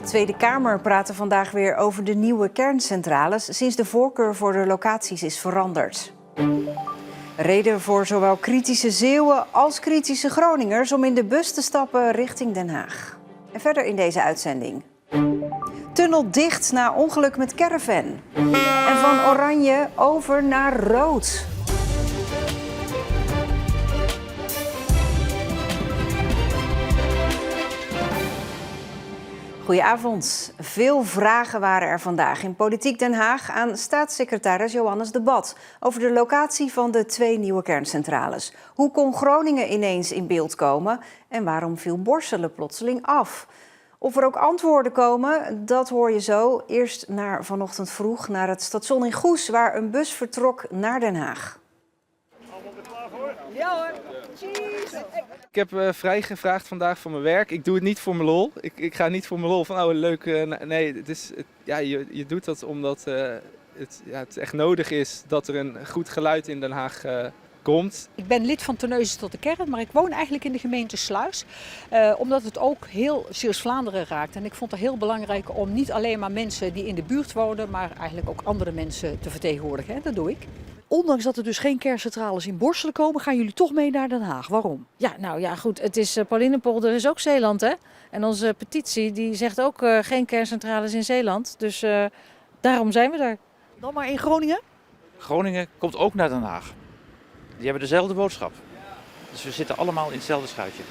Tweede Kamer praatte vandaag weer over de nieuwe kerncentrales sinds de voorkeur voor de locaties is veranderd. Reden voor zowel kritische Zeeuwen als kritische Groningers om in de bus te stappen richting Den Haag. En verder in deze uitzending. Tunnel dicht na ongeluk met caravan. En van oranje over naar rood. Goedenavond. Veel vragen waren er vandaag in Politiek Den Haag aan staatssecretaris Johannes de Bat over de locatie van de 2 nieuwe kerncentrales. Hoe kon Groningen ineens in beeld komen en waarom viel Borselen plotseling af? Of er ook antwoorden komen, dat hoor je zo. Eerst vanochtend vroeg naar het station in Goes, waar een bus vertrok naar Den Haag. Allemaal er klaar voor? Ja hoor. Cheese. Ik heb vrij gevraagd vandaag voor mijn werk. Ik doe het niet voor mijn lol. Ik ga niet voor mijn lol van, leuk. Nee, je doet dat omdat het echt nodig is dat er een goed geluid in Den Haag komt. Ik ben lid van Terneuzen tot de Kern, maar ik woon eigenlijk in de gemeente Sluis. Omdat het ook heel Zeeuws-Vlaanderen raakt. En ik vond het heel belangrijk om niet alleen maar mensen die in de buurt wonen, maar eigenlijk ook andere mensen te vertegenwoordigen. Dat doe ik. Ondanks dat er dus geen kerncentrales in Borselen komen, gaan jullie toch mee naar Den Haag. Waarom? Ja, goed. Het is Paulinepolder is ook Zeeland, hè? En onze petitie die zegt ook geen kerncentrales in Zeeland. Dus daarom zijn we daar. Dan maar in Groningen? Groningen komt ook naar Den Haag. Die hebben dezelfde boodschap. Dus we zitten allemaal in hetzelfde schuitje.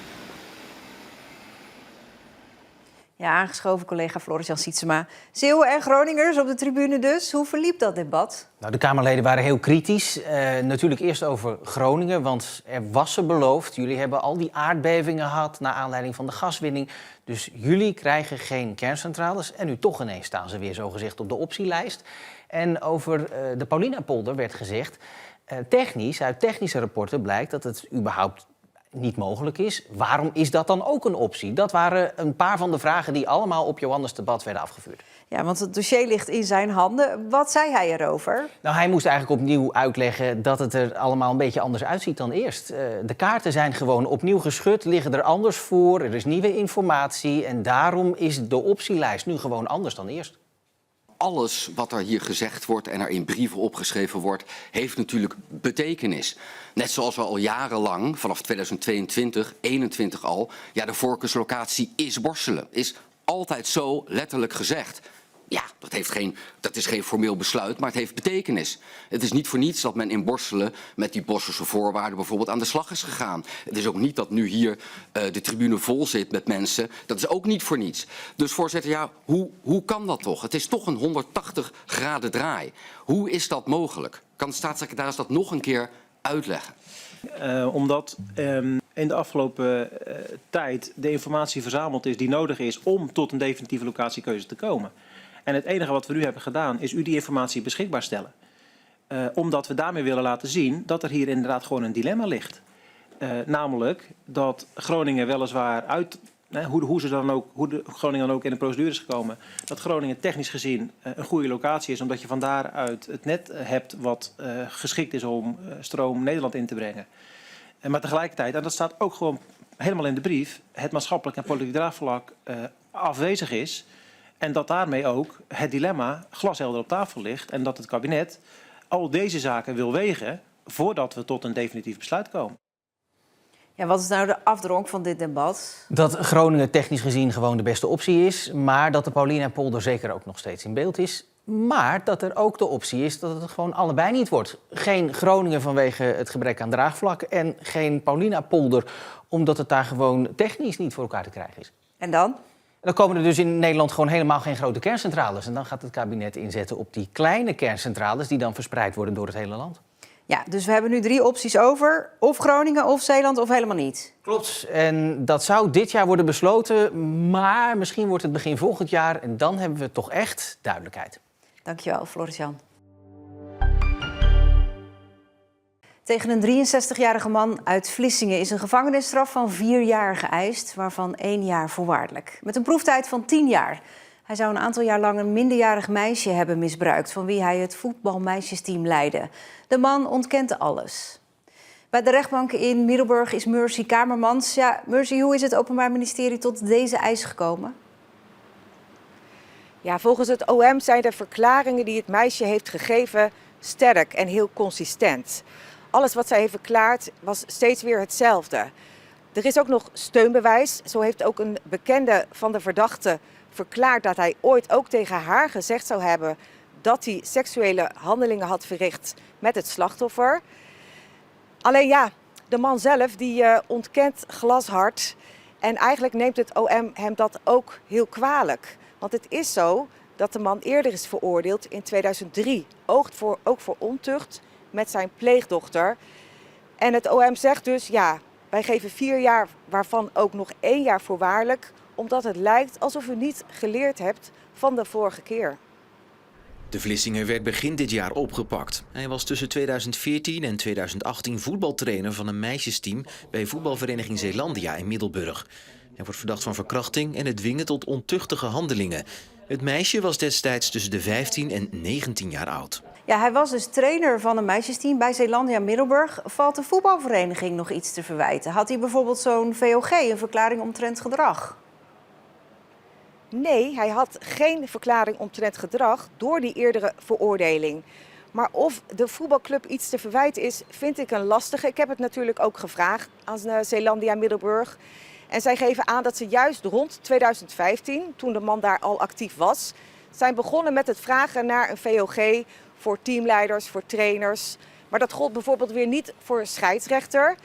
Ja, aangeschoven collega Floris-Jan Sietsema. Zeeuwen en Groningers op de tribune dus. Hoe verliep dat debat? Nou, de Kamerleden waren heel kritisch. Natuurlijk eerst over Groningen, want er was ze beloofd. Jullie hebben al die aardbevingen gehad naar aanleiding van de gaswinning. Dus jullie krijgen geen kerncentrales. En nu toch ineens staan ze weer zogezegd op de optielijst. En over de Paulinapolder werd gezegd, uit technische rapporten blijkt dat het überhaupt niet mogelijk is. Waarom is dat dan ook een optie? Dat waren een paar van de vragen die allemaal op Johannes de Bat werden afgevuurd. Ja, want het dossier ligt in zijn handen. Wat zei hij erover? Nou, hij moest eigenlijk opnieuw uitleggen dat het er allemaal een beetje anders uitziet dan eerst. De kaarten zijn gewoon opnieuw geschud, liggen er anders voor. Er is nieuwe informatie en daarom is de optielijst nu gewoon anders dan eerst. Alles wat er hier gezegd wordt en er in brieven opgeschreven wordt, heeft natuurlijk betekenis. Net zoals we al jarenlang, vanaf 2022, 2021 al, de voorkeurslocatie is Borselen. Is altijd zo letterlijk gezegd. Ja, dat is geen formeel besluit, maar het heeft betekenis. Het is niet voor niets dat men in Borselen met die Borselse voorwaarden bijvoorbeeld aan de slag is gegaan. Het is ook niet dat nu hier de tribune vol zit met mensen. Dat is ook niet voor niets. Dus voorzitter, hoe kan dat toch? Het is toch een 180 graden draai. Hoe is dat mogelijk? Kan de staatssecretaris dat nog een keer uitleggen? Omdat in de afgelopen tijd de informatie verzameld is die nodig is om tot een definitieve locatiekeuze te komen. En het enige wat we nu hebben gedaan is u die informatie beschikbaar stellen. Omdat we daarmee willen laten zien dat er hier inderdaad gewoon een dilemma ligt. Namelijk dat Groningen weliswaar hoe Groningen dan ook in de procedure is gekomen, dat Groningen technisch gezien een goede locatie is, omdat je van daaruit het net hebt wat geschikt is om stroom Nederland in te brengen. Maar tegelijkertijd, en dat staat ook gewoon helemaal in de brief, het maatschappelijk en politiek draagvlak afwezig is. En dat daarmee ook het dilemma glashelder op tafel ligt. En dat het kabinet al deze zaken wil wegen voordat we tot een definitief besluit komen. Ja, wat is nou de afdronk van dit debat? Dat Groningen technisch gezien gewoon de beste optie is. Maar dat de Paulinapolder zeker ook nog steeds in beeld is. Maar dat er ook de optie is dat het gewoon allebei niet wordt. Geen Groningen vanwege het gebrek aan draagvlak. En geen Paulinapolder omdat het daar gewoon technisch niet voor elkaar te krijgen is. En dan? Dan komen er dus in Nederland gewoon helemaal geen grote kerncentrales. En dan gaat het kabinet inzetten op die kleine kerncentrales die dan verspreid worden door het hele land. Ja, dus we hebben nu 3 opties over. Of Groningen, of Zeeland, of helemaal niet. Klopt. En dat zou dit jaar worden besloten. Maar misschien wordt het begin volgend jaar. En dan hebben we toch echt duidelijkheid. Dankjewel, Floris-Jan. Tegen een 63-jarige man uit Vlissingen is een gevangenisstraf van 4 jaar geëist, waarvan 1 jaar voorwaardelijk. Met een proeftijd van 10 jaar. Hij zou een aantal jaar lang een minderjarig meisje hebben misbruikt, van wie hij het voetbalmeisjesteam leidde. De man ontkent alles. Bij de rechtbank in Middelburg is Mercy Kamermans. Ja, Mercy, hoe is het Openbaar Ministerie tot deze eis gekomen? Ja, volgens het OM zijn de verklaringen die het meisje heeft gegeven sterk en heel consistent. Alles wat zij heeft verklaard was steeds weer hetzelfde. Er is ook nog steunbewijs. Zo heeft ook een bekende van de verdachte verklaard dat hij ooit ook tegen haar gezegd zou hebben dat hij seksuele handelingen had verricht met het slachtoffer. Alleen ja, de man zelf die ontkent glashard. En eigenlijk neemt het OM hem dat ook heel kwalijk. Want het is zo dat de man eerder is veroordeeld in 2003. Ook voor ontucht met zijn pleegdochter. En het OM zegt dus, ja, wij geven 4 jaar, waarvan ook nog 1 jaar voorwaardelijk. Omdat het lijkt alsof u niet geleerd hebt van de vorige keer. De Vlissinger werd begin dit jaar opgepakt. Hij was tussen 2014 en 2018 voetbaltrainer van een meisjesteam bij voetbalvereniging Zeelandia in Middelburg. Hij wordt verdacht van verkrachting en het dwingen tot ontuchtige handelingen. Het meisje was destijds tussen de 15 en 19 jaar oud. Ja, hij was dus trainer van een meisjesteam bij Zeelandia Middelburg. Valt de voetbalvereniging nog iets te verwijten? Had hij bijvoorbeeld zo'n VOG, een verklaring omtrent gedrag? Nee, hij had geen verklaring omtrent gedrag door die eerdere veroordeling. Maar of de voetbalclub iets te verwijten is, vind ik een lastige. Ik heb het natuurlijk ook gevraagd aan Zeelandia Middelburg. En zij geven aan dat ze juist rond 2015, toen de man daar al actief was, zijn begonnen met het vragen naar een VOG voor teamleiders, voor trainers. Maar dat gold bijvoorbeeld weer niet voor een scheidsrechter.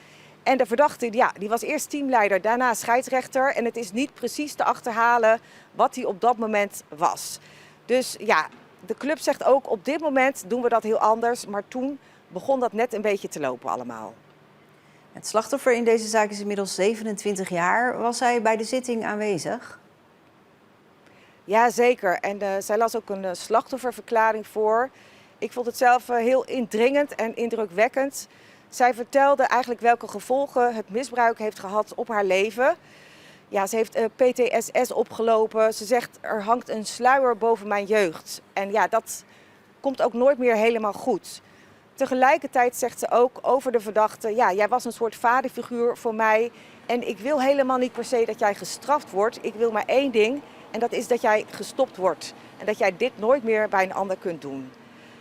En de verdachte, ja, die was eerst teamleider, daarna scheidsrechter. En het is niet precies te achterhalen wat hij op dat moment was. Dus ja, de club zegt ook, op dit moment doen we dat heel anders. Maar toen begon dat net een beetje te lopen allemaal. Het slachtoffer in deze zaak is inmiddels 27 jaar. Was hij bij de zitting aanwezig? Ja, zeker. En zij las ook een slachtofferverklaring voor. Ik vond het zelf heel indringend en indrukwekkend. Zij vertelde eigenlijk welke gevolgen het misbruik heeft gehad op haar leven. Ja, ze heeft PTSS opgelopen. Ze zegt, er hangt een sluier boven mijn jeugd. En ja, dat komt ook nooit meer helemaal goed. Tegelijkertijd zegt ze ook over de verdachte, ja, jij was een soort vaderfiguur voor mij. En ik wil helemaal niet per se dat jij gestraft wordt. Ik wil maar 1 ding, en dat is dat jij gestopt wordt. En dat jij dit nooit meer bij een ander kunt doen.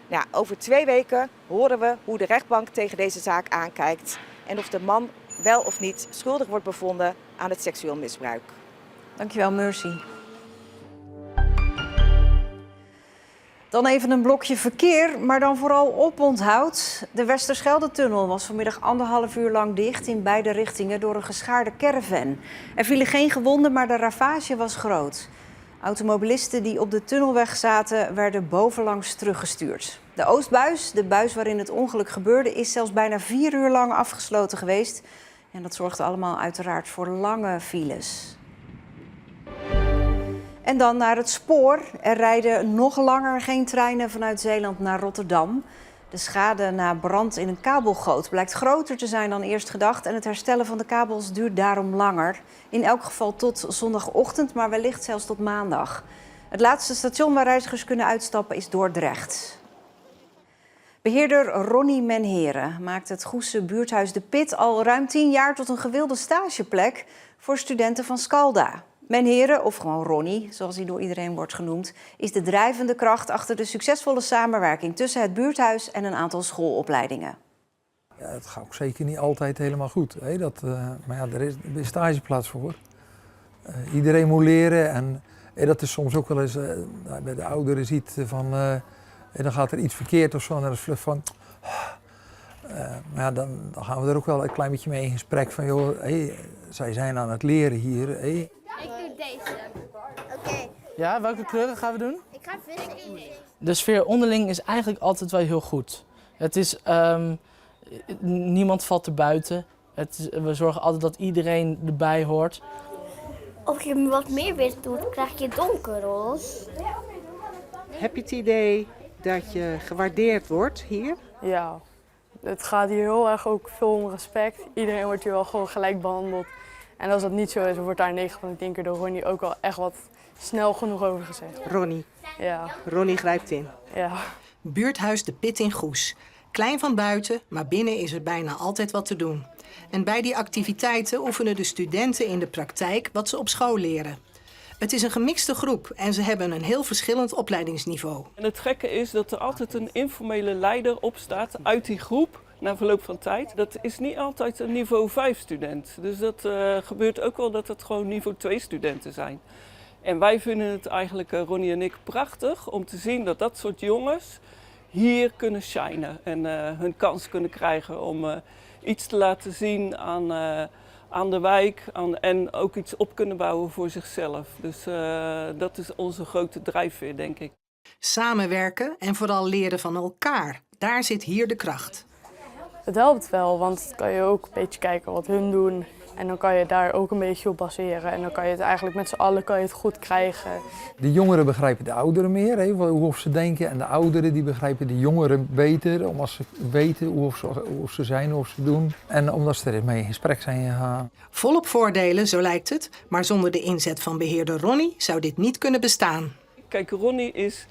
Nou, over 2 weken horen we hoe de rechtbank tegen deze zaak aankijkt. En of de man wel of niet schuldig wordt bevonden aan het seksueel misbruik. Dankjewel, Mercy. Dan even een blokje verkeer, maar dan vooral oponthoud. De Westerschelde-tunnel was vanmiddag 1,5 uur lang dicht in beide richtingen door een geschaarde caravan. Er vielen geen gewonden, maar de ravage was groot. Automobilisten die op de tunnelweg zaten, werden bovenlangs teruggestuurd. De Oostbuis, de buis waarin het ongeluk gebeurde, is zelfs bijna 4 uur lang afgesloten geweest. En dat zorgde allemaal uiteraard voor lange files. En dan naar het spoor. Er rijden nog langer geen treinen vanuit Zeeland naar Rotterdam. De schade na brand in een kabelgoot blijkt groter te zijn dan eerst gedacht. En het herstellen van de kabels duurt daarom langer. In elk geval tot zondagochtend, maar wellicht zelfs tot maandag. Het laatste station waar reizigers kunnen uitstappen is Dordrecht. Beheerder Ronnie Menheren maakt het Goese buurthuis De Pit al ruim 10 jaar tot een gewilde stageplek voor studenten van Scalda. Menheren, of gewoon Ronnie, zoals hij door iedereen wordt genoemd, is de drijvende kracht achter de succesvolle samenwerking tussen het buurthuis en een aantal schoolopleidingen. Ja, het gaat ook zeker niet altijd helemaal goed. Hè? Maar ja, er is stageplaats voor. Iedereen moet leren en dat is soms ook wel eens, bij de ouderen ziet van, dan gaat er iets verkeerd of zo en dan is vlug van. Maar ja, dan gaan we er ook wel een klein beetje mee in gesprek van, joh, zij zijn aan het leren hier. Ik doe deze. Oké. Ja, welke kleuren gaan we doen? Ik ga vissen. De sfeer onderling is eigenlijk altijd wel heel goed. Het is, niemand valt er buiten. We zorgen altijd dat iedereen erbij hoort. Als je wat meer wit doet, krijg je donkerroze. Heb je het idee dat je gewaardeerd wordt hier? Ja, het gaat hier heel erg ook veel om respect. Iedereen wordt hier wel gewoon gelijk behandeld. En als dat niet zo is, wordt daar 9 van de 10 keer door Ronnie ook wel echt wat snel genoeg over gezegd. Ronnie. Ja. Ronnie grijpt in. Ja. Buurthuis De Pit in Goes. Klein van buiten, maar binnen is er bijna altijd wat te doen. En bij die activiteiten oefenen de studenten in de praktijk wat ze op school leren. Het is een gemixte groep en ze hebben een heel verschillend opleidingsniveau. En het gekke is dat er altijd een informele leider opstaat uit die groep na verloop van tijd. Dat is niet altijd een niveau 5 student. Dus dat gebeurt ook wel dat het gewoon niveau 2 studenten zijn. En wij vinden het eigenlijk, Ronnie en ik, prachtig om te zien dat dat soort jongens hier kunnen shinen. En hun kans kunnen krijgen om iets te laten zien aan de wijk en ook iets op kunnen bouwen voor zichzelf. Dus dat is onze grote drijfveer, denk ik. Samenwerken en vooral leren van elkaar, daar zit hier de kracht. Het helpt wel, want dan kan je ook een beetje kijken wat hun doen. En dan kan je daar ook een beetje op baseren. En dan kan je het eigenlijk met z'n allen het goed krijgen. De jongeren begrijpen de ouderen meer, hè, hoe ze denken. En de ouderen die begrijpen de jongeren beter, omdat ze weten hoe ze zijn, hoe ze doen. En omdat ze er mee in gesprek zijn gegaan. Volop voordelen, zo lijkt het. Maar zonder de inzet van beheerder Ronnie zou dit niet kunnen bestaan. Kijk, Ronnie is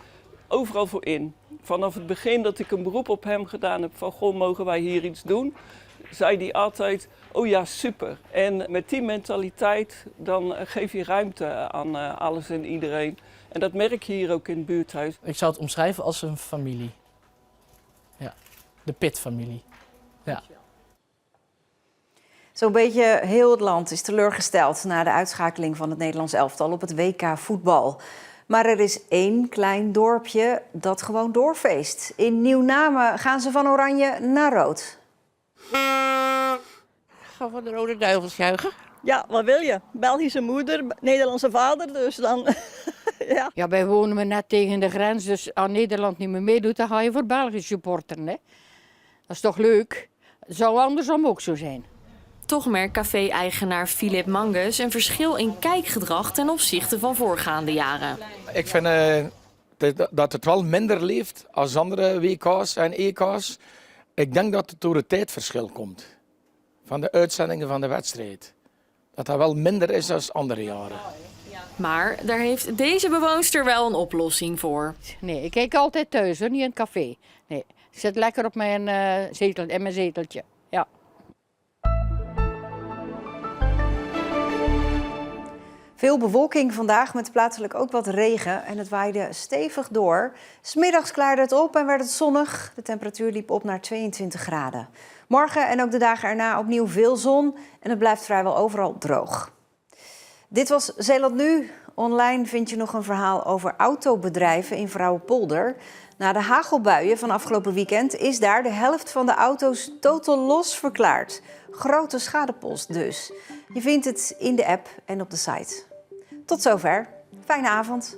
overal voor in. Vanaf het begin dat ik een beroep op hem gedaan heb van goh, mogen wij hier iets doen, zei hij altijd, oh ja, super. En met die mentaliteit dan geef je ruimte aan alles en iedereen. En dat merk je hier ook in het buurthuis. Ik zou het omschrijven als een familie. Ja, de Pitt-familie. Ja. Zo'n beetje heel het land is teleurgesteld na de uitschakeling van het Nederlands elftal op het WK voetbal. Maar er is één klein dorpje dat gewoon doorfeest. In Nieuw-Namen gaan ze van oranje naar rood. Ga van de Rode Duivels juichen. Ja, wat wil je? Belgische moeder, Nederlandse vader, dus dan... ja. Ja, wij wonen net tegen de grens, dus als Nederland niet meer meedoet, dan ga je voor België supporteren. Hè? Dat is toch leuk? Het zou andersom ook zo zijn. Toch merkt café-eigenaar Philip Mangus een verschil in kijkgedrag ten opzichte van voorgaande jaren. Ik vind dat het wel minder leeft als andere WK's en EK's. Ik denk dat het door het tijdverschil komt van de uitzendingen van de wedstrijd. Dat wel minder is dan andere jaren. Maar daar heeft deze bewoonster wel een oplossing voor. Nee, ik kijk altijd thuis, hoor, niet in het café. Nee, ik zit lekker op mijn zeteltje. Ja. Veel bewolking vandaag met plaatselijk ook wat regen en het waaide stevig door. 'S Middags klaarde het op en werd het zonnig. De temperatuur liep op naar 22 graden. Morgen en ook de dagen erna opnieuw veel zon en het blijft vrijwel overal droog. Dit was Zeeland Nu. Online vind je nog een verhaal over autobedrijven in Vrouwenpolder. Na de hagelbuien van afgelopen weekend is daar de helft van de auto's totaal los verklaard. Grote schadepost dus. Je vindt het in de app en op de site. Tot zover. Fijne avond.